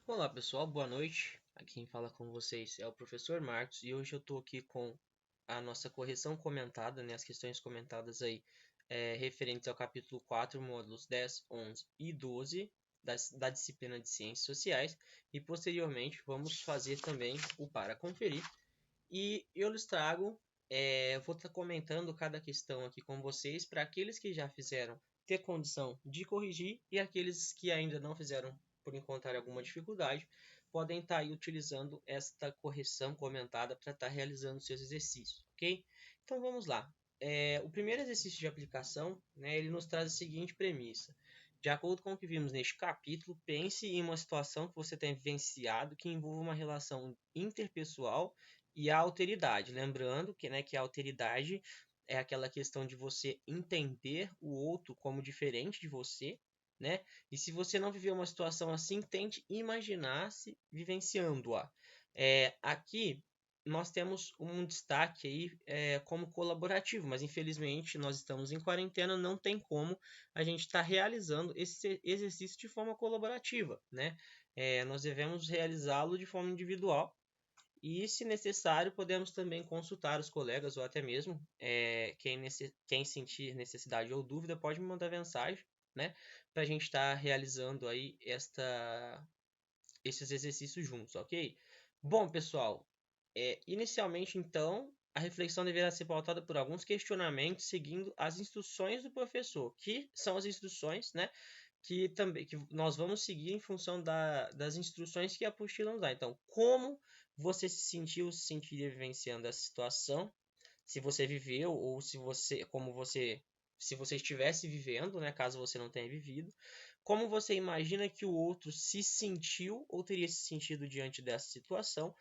Olá pessoal, boa noite. Aqui quem fala com vocês é o professor Marcos e hoje eu estou aqui com a nossa correção comentada, né, as questões comentadas aí referentes ao capítulo 4, módulos 10, 11 e 12 da disciplina de Ciências Sociais e posteriormente vamos fazer também o para conferir e eu lhes trago, vou estar comentando cada questão aqui com vocês para aqueles que já fizeram ter condição de corrigir e aqueles que ainda não fizeram por encontrar alguma dificuldade, podem estar aí utilizando esta correção comentada para estar realizando seus exercícios, ok? Então vamos lá. O primeiro exercício de aplicação, né, ele nos traz a seguinte premissa. De acordo com o que vimos neste capítulo, pense em uma situação que você tem vivenciado que envolva uma relação interpessoal e a alteridade. Lembrando que a alteridade é aquela questão de você entender o outro como diferente de você, né? E se você não viveu uma situação assim, tente imaginar-se vivenciando-a. Aqui nós temos um destaque aí como colaborativo, mas infelizmente nós estamos em quarentena, não tem como a gente estar realizando esse exercício de forma colaborativa, né? Nós devemos realizá-lo de forma individual e, se necessário, podemos também consultar os colegas ou até mesmo quem sentir necessidade ou dúvida pode me mandar mensagem, né? Para a gente estar realizando aí esses exercícios juntos, ok? Bom, pessoal, inicialmente então a reflexão deverá ser pautada por alguns questionamentos seguindo as instruções do professor, que são as instruções, né? Que nós vamos seguir em função das instruções que a apostila nos dá. Então, como você se sentiu, se sentiria vivenciando essa situação? Se você viveu ou se você estivesse vivendo, né, caso você não tenha vivido, como você imagina que o outro se sentiu ou teria se sentido diante dessa situação?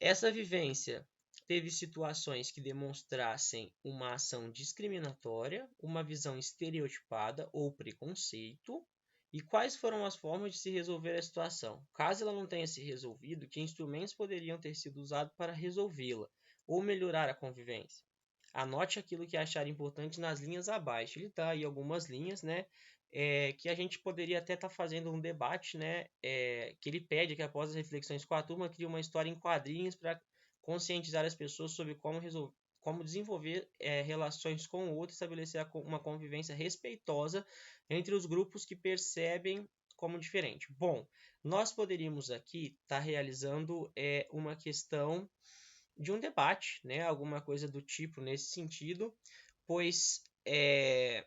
Essa vivência teve situações que demonstrassem uma ação discriminatória, uma visão estereotipada ou preconceito, e quais foram as formas de se resolver a situação. Caso ela não tenha se resolvido, que instrumentos poderiam ter sido usados para resolvê-la ou melhorar a convivência? Anote aquilo que achar importante nas linhas abaixo. Ele dá aí algumas linhas, né? Que a gente poderia até estar fazendo um debate, né? Que ele pede que após as reflexões com a turma crie uma história em quadrinhos para conscientizar as pessoas sobre como desenvolver relações com o outro, estabelecer uma convivência respeitosa entre os grupos que percebem como diferente. Bom, nós poderíamos aqui estar realizando uma questão de um debate, né? Alguma coisa do tipo nesse sentido, pois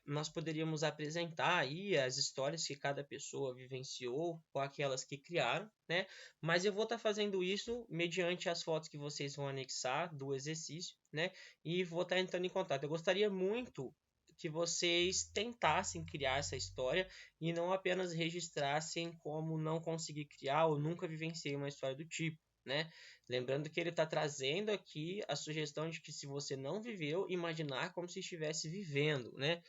nós poderíamos apresentar aí as histórias que cada pessoa vivenciou ou aquelas que criaram, né? Mas eu vou estar fazendo isso mediante as fotos que vocês vão anexar do exercício, né? E vou estar entrando em contato. Eu gostaria muito que vocês tentassem criar essa história e não apenas registrassem como não consegui criar ou nunca vivenciei uma história do tipo, né? Lembrando que ele está trazendo aqui a sugestão de que, se você não viveu, imaginar como se estivesse vivendo, né?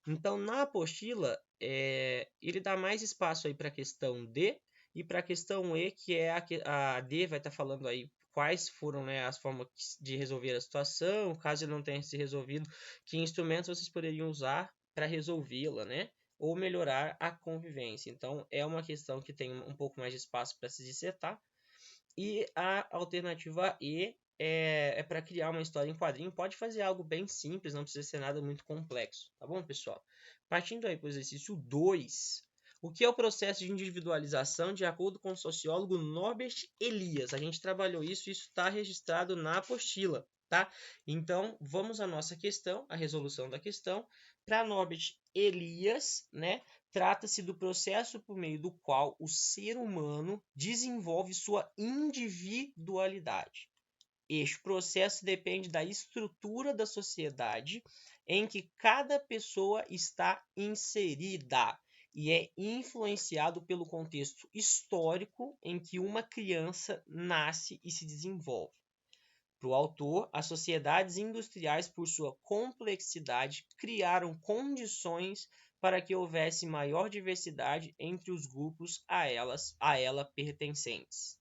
Então, na apostila, ele dá mais espaço aí para a questão D e para a questão E, que é a D vai estar falando aí quais foram, né, as formas de resolver a situação, caso ele não tenha se resolvido, que instrumentos vocês poderiam usar para resolvê-la, né? Ou melhorar a convivência. Então, é uma questão que tem um pouco mais de espaço para se dissertar. E a alternativa E é para criar uma história em quadrinho. Pode fazer algo bem simples, não precisa ser nada muito complexo, tá bom, pessoal? Partindo aí para o exercício 2, o que é o processo de individualização de acordo com o sociólogo Norbert Elias? A gente trabalhou isso está registrado na apostila, tá? Então, vamos à nossa questão, a resolução da questão. Para Norbert Elias, né? Trata-se do processo por meio do qual o ser humano desenvolve sua individualidade. Este processo depende da estrutura da sociedade em que cada pessoa está inserida e é influenciado pelo contexto histórico em que uma criança nasce e se desenvolve. Para o autor, as sociedades industriais, por sua complexidade, criaram condições para que houvesse maior diversidade entre os grupos a ela pertencentes.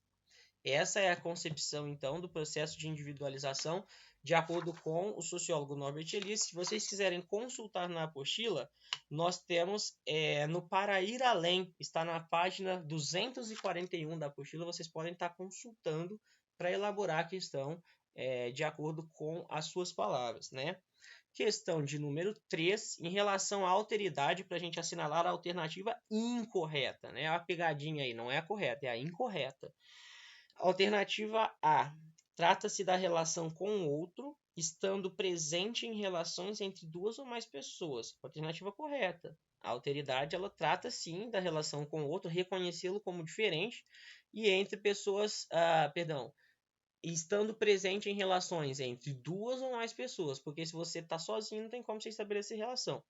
Essa é a concepção, então, do processo de individualização de acordo com o sociólogo Norbert Elias. Se vocês quiserem consultar na apostila, nós temos no Para Ir Além, está na página 241 da apostila, vocês podem estar consultando para elaborar a questão de acordo com as suas palavras, né? Questão de número 3, em relação à alteridade, para a gente assinalar a alternativa incorreta, né? A pegadinha aí, não é a correta, é a incorreta. Alternativa A, trata-se da relação com o outro, estando presente em relações entre duas ou mais pessoas. Alternativa correta. A alteridade, ela trata sim da relação com o outro, reconhecê-lo como diferente, e entre pessoas, estando presente em relações entre duas ou mais pessoas, porque se você está sozinho, não tem como você estabelecer relação.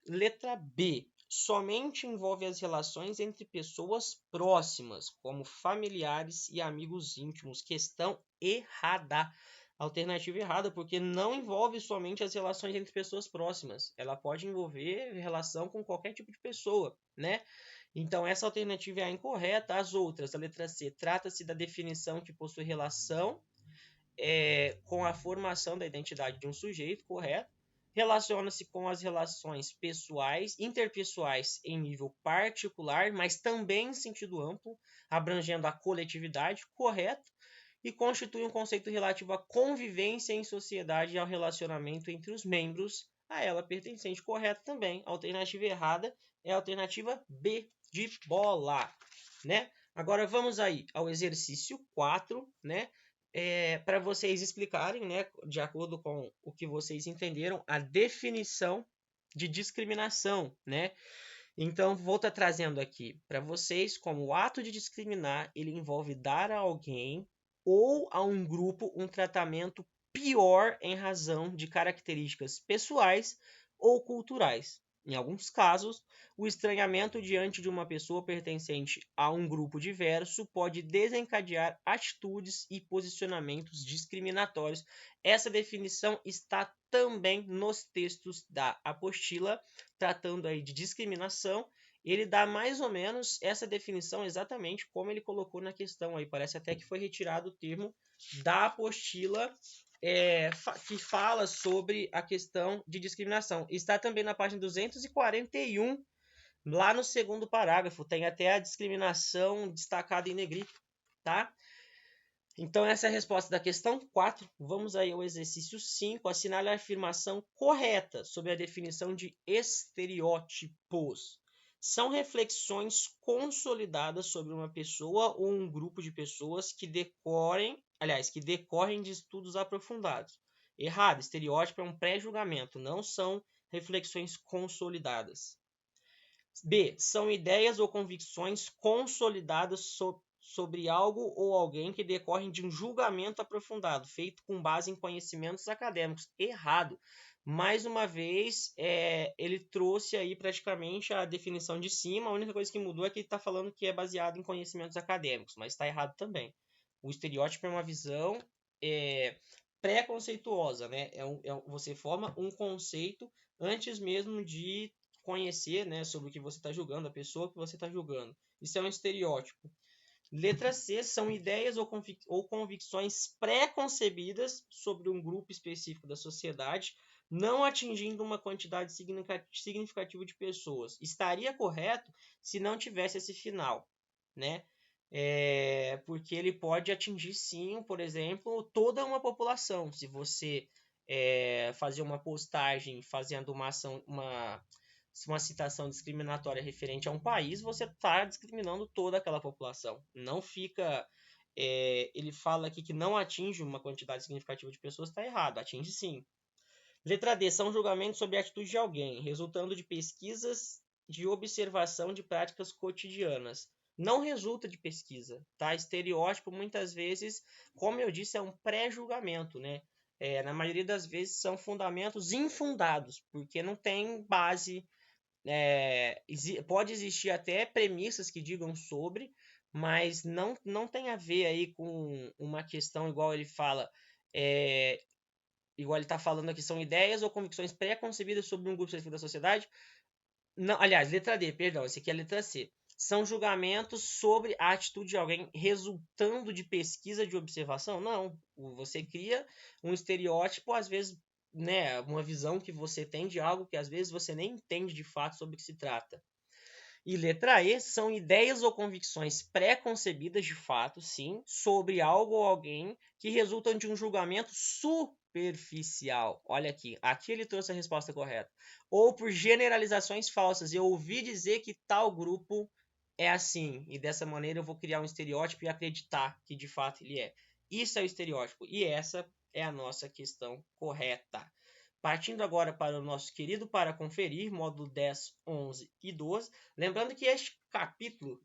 Letra B. Somente envolve as relações entre pessoas próximas, como familiares e amigos íntimos. Questão errada. Alternativa errada, porque não envolve somente as relações entre pessoas próximas. Ela pode envolver relação com qualquer tipo de pessoa, né? Então, essa alternativa é a incorreta. As outras, a letra C, trata-se da definição que possui relação com a formação da identidade de um sujeito, correto? Relaciona-se com as relações pessoais, interpessoais em nível particular, mas também em sentido amplo, abrangendo a coletividade, correto? E constitui um conceito relativo à convivência em sociedade e ao relacionamento entre os membros a ela pertencente, correto também. A alternativa errada é a alternativa B, de bola, né? Agora vamos aí ao exercício 4, né? Para vocês explicarem, né, de acordo com o que vocês entenderam, a definição de discriminação, né? Então, vou estar trazendo aqui para vocês como o ato de discriminar, ele envolve dar a alguém ou a um grupo um tratamento pior em razão de características pessoais ou culturais. Em alguns casos, o estranhamento diante de uma pessoa pertencente a um grupo diverso pode desencadear atitudes e posicionamentos discriminatórios. Essa definição está também nos textos da apostila, tratando aí de discriminação. Ele dá mais ou menos essa definição exatamente como ele colocou na questão aí. Parece até que foi retirado o termo da apostila que fala sobre a questão de discriminação. Está também na página 241, lá no segundo parágrafo, tem até a discriminação destacada em negrito, tá? Então, essa é a resposta da questão 4. Vamos aí ao exercício 5. Assinale a afirmação correta sobre a definição de estereótipos. São reflexões consolidadas sobre uma pessoa ou um grupo de pessoas que decorrem de estudos aprofundados. Errado, estereótipo é um pré-julgamento, não são reflexões consolidadas. B. São ideias ou convicções consolidadas sobre algo ou alguém que decorrem de um julgamento aprofundado, feito com base em conhecimentos acadêmicos. Errado. Mais uma vez, ele trouxe aí praticamente a definição de cima. A única coisa que mudou é que ele está falando que é baseado em conhecimentos acadêmicos, mas está errado também. O estereótipo é uma visão pré-conceituosa, né? Você forma um conceito antes mesmo de conhecer, né, sobre o que você está julgando, a pessoa que você está julgando. Isso é um estereótipo. Letra C são ideias ou convicções pré-concebidas sobre um grupo específico da sociedade, não atingindo uma quantidade significativa de pessoas. Estaria correto se não tivesse esse final, né? Porque ele pode atingir, sim, por exemplo, toda uma população. Se você fazer uma postagem fazendo uma citação discriminatória referente a um país, você está discriminando toda aquela população. Não fica. Ele fala aqui que não atinge uma quantidade significativa de pessoas, está errado, atinge sim. Letra D. São julgamentos sobre a atitude de alguém, resultando de pesquisas de observação de práticas cotidianas. Não resulta de pesquisa, tá? Estereótipo, muitas vezes, como eu disse, é um pré-julgamento, né? Na maioria das vezes são fundamentos infundados, porque não tem base. Pode existir até premissas que digam sobre, mas não tem a ver aí com uma questão igual ele fala, igual ele está falando aqui, são ideias ou convicções pré-concebidas sobre um grupo específico da sociedade. Não, aliás, letra D, perdão, esse aqui é a letra C. são julgamentos sobre a atitude de alguém resultando de pesquisa de observação? Não. Você cria um estereótipo, às vezes, né, uma visão que você tem de algo que às vezes você nem entende de fato sobre o que se trata. E letra E são ideias ou convicções pré-concebidas de fato, sim, sobre algo ou alguém que resultam de um julgamento superficial. Olha aqui ele trouxe a resposta correta. Ou por generalizações falsas. Eu ouvi dizer que tal grupo é assim, e dessa maneira eu vou criar um estereótipo e acreditar que de fato ele é. Isso é o estereótipo, e essa é a nossa questão correta. Partindo agora para o nosso querido Para Conferir, módulo 10, 11 e 12. Lembrando que este capítulo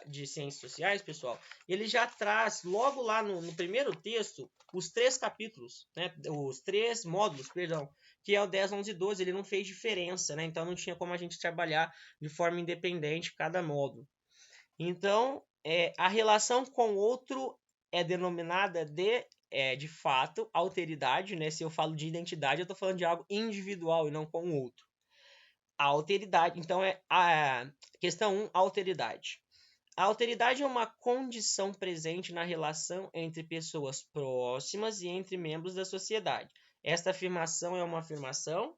de Ciências Sociais, pessoal, ele já traz, logo lá no primeiro texto, os 3 capítulos, né? Os 3 módulos, perdão, que é o 10, 11 e 12. Ele não fez diferença, né? Então não tinha como a gente trabalhar de forma independente cada módulo. Então, a relação com outro é denominada de fato, alteridade, né? Se eu falo de identidade, eu estou falando de algo individual e não com o outro. A alteridade, então é a questão 1, alteridade. A alteridade é uma condição presente na relação entre pessoas próximas e entre membros da sociedade. Esta afirmação é uma afirmação.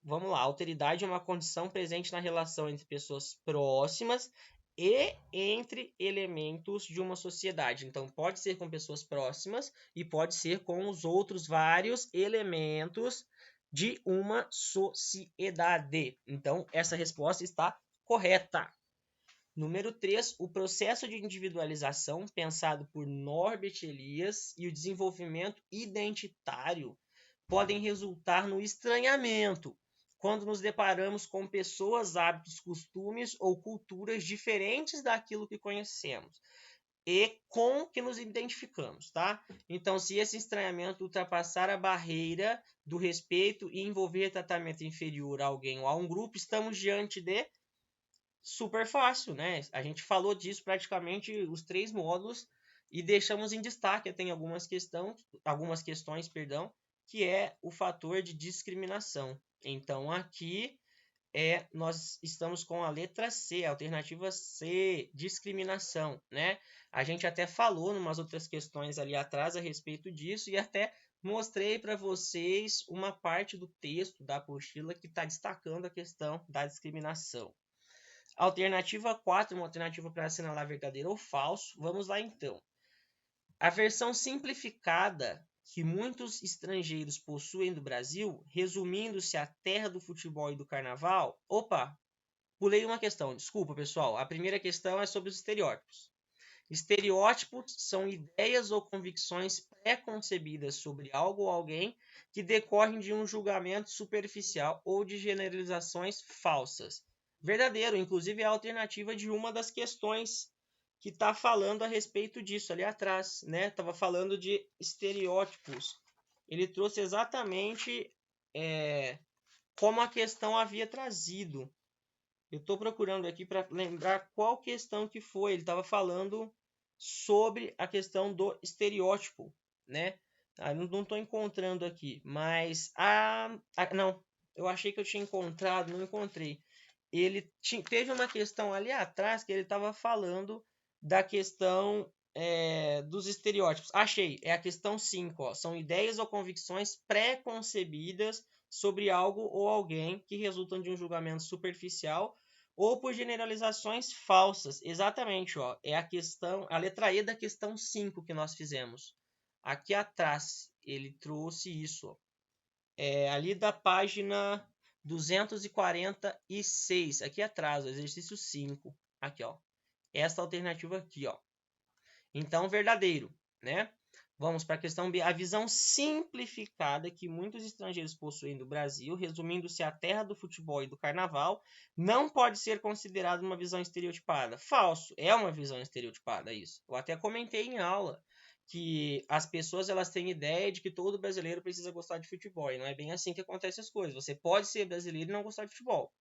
Vamos lá. A alteridade é uma condição presente na relação entre pessoas próximas e entre elementos de uma sociedade. Então, pode ser com pessoas próximas e pode ser com os outros vários elementos de uma sociedade. Então, essa resposta está correta. Número 3, o processo de individualização pensado por Norbert Elias e o desenvolvimento identitário podem resultar no estranhamento quando nos deparamos com pessoas, hábitos, costumes ou culturas diferentes daquilo que conhecemos e com que nos identificamos, tá? Então, se esse estranhamento ultrapassar a barreira do respeito e envolver tratamento inferior a alguém ou a um grupo, estamos diante de super fácil, né? A gente falou disso praticamente os 3 módulos e deixamos em destaque tem algumas questões, que é o fator de discriminação. Então aqui nós estamos com a letra C, a alternativa C, discriminação, né? A gente até falou em umas outras questões ali atrás a respeito disso e até mostrei para vocês uma parte do texto da apostila que está destacando a questão da discriminação. Alternativa 4, uma alternativa para assinalar verdadeiro ou falso. Vamos lá então. A versão simplificada que muitos estrangeiros possuem do Brasil, resumindo-se a terra do futebol e do carnaval. Opa, pulei uma questão, desculpa pessoal. A primeira questão é sobre os estereótipos. Estereótipos são ideias ou convicções pré-concebidas sobre algo ou alguém que decorrem de um julgamento superficial ou de generalizações falsas. Verdadeiro, inclusive é a alternativa de uma das questões que está falando a respeito disso ali atrás, né? Estava falando de estereótipos. Ele trouxe exatamente como a questão havia trazido. Eu estou procurando aqui para lembrar qual questão que foi. Ele estava falando sobre a questão do estereótipo, né? Não estou encontrando aqui, mas não, eu achei que eu tinha encontrado, não encontrei. Ele teve uma questão ali atrás que ele estava falando da questão dos estereótipos. Achei, é a questão 5, ó. São ideias ou convicções pré-concebidas sobre algo ou alguém que resultam de um julgamento superficial ou por generalizações falsas. Exatamente, ó. É a letra E da questão 5 que nós fizemos. Aqui atrás, ele trouxe isso, ó. Ali da página 246, aqui atrás, o exercício 5. Aqui, ó. Esta alternativa aqui, ó. Então, verdadeiro, né? Vamos para a questão B. A visão simplificada que muitos estrangeiros possuem do Brasil, resumindo-se à terra do futebol e do carnaval, não pode ser considerada uma visão estereotipada. Falso. É uma visão estereotipada isso. Eu até comentei em aula que as pessoas elas têm ideia de que todo brasileiro precisa gostar de futebol. E não é bem assim que acontecem as coisas. Você pode ser brasileiro e não gostar de futebol.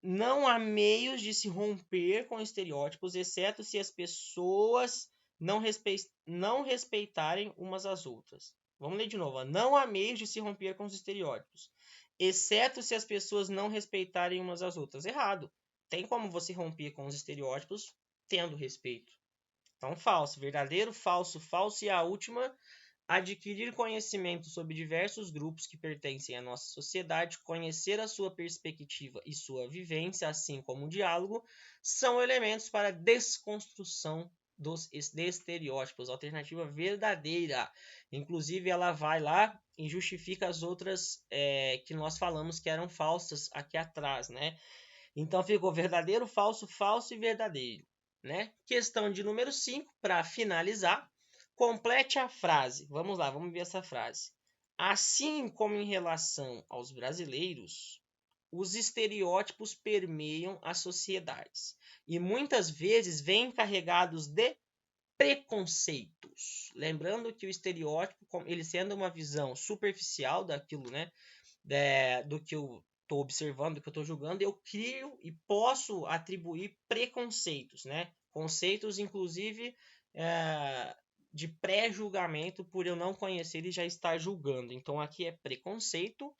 Não há meios de se romper com estereótipos, exceto se as pessoas não respeitarem umas às outras. Vamos ler de novo. Ó. Não há meios de se romper com os estereótipos, exceto se as pessoas não respeitarem umas às outras. Errado. tem como você romper com os estereótipos tendo respeito. Então, falso, verdadeiro, falso, falso. E a última, adquirir conhecimento sobre diversos grupos que pertencem à nossa sociedade, conhecer a sua perspectiva e sua vivência, assim como o diálogo, são elementos para a desconstrução dos estereótipos. Alternativa verdadeira. Inclusive, ela vai lá e justifica as outras que nós falamos que eram falsas aqui atrás, né? Então, ficou verdadeiro, falso, falso e verdadeiro, né? Questão de número 5, para finalizar. Complete a frase. Vamos lá, vamos ver essa frase. Assim como em relação aos brasileiros, os estereótipos permeiam as sociedades e muitas vezes vêm carregados de preconceitos. Lembrando que o estereótipo, ele sendo uma visão superficial daquilo, né, do que eu estou observando, do que eu estou julgando, eu crio e posso atribuir preconceitos, né? Conceitos, inclusive, de pré-julgamento por eu não conhecer e já estar julgando. Então, aqui é preconceito.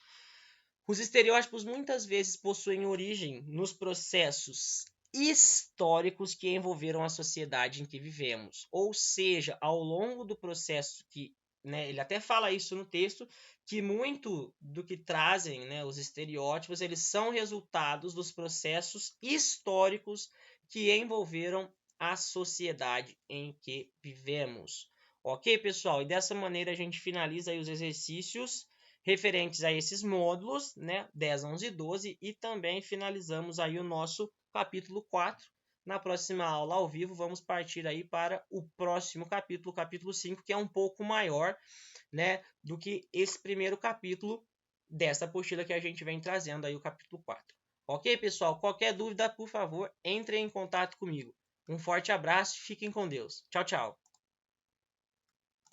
Os estereótipos muitas vezes possuem origem nos processos históricos que envolveram a sociedade em que vivemos. Ou seja, ao longo do processo que, né, ele até fala isso no texto, que muito do que trazem, né, os estereótipos, eles são resultados dos processos históricos que envolveram a sociedade em que vivemos. Ok, pessoal? E dessa maneira a gente finaliza aí os exercícios referentes a esses módulos, né, 10, 11 e 12, e também finalizamos aí o nosso capítulo 4. Na próxima aula ao vivo, vamos partir aí para o próximo capítulo, o capítulo 5, que é um pouco maior, né, do que esse primeiro capítulo dessa apostila que a gente vem trazendo aí, o capítulo 4. Ok, pessoal? Qualquer dúvida, por favor, entre em contato comigo. Um forte abraço, fiquem com Deus. Tchau, tchau.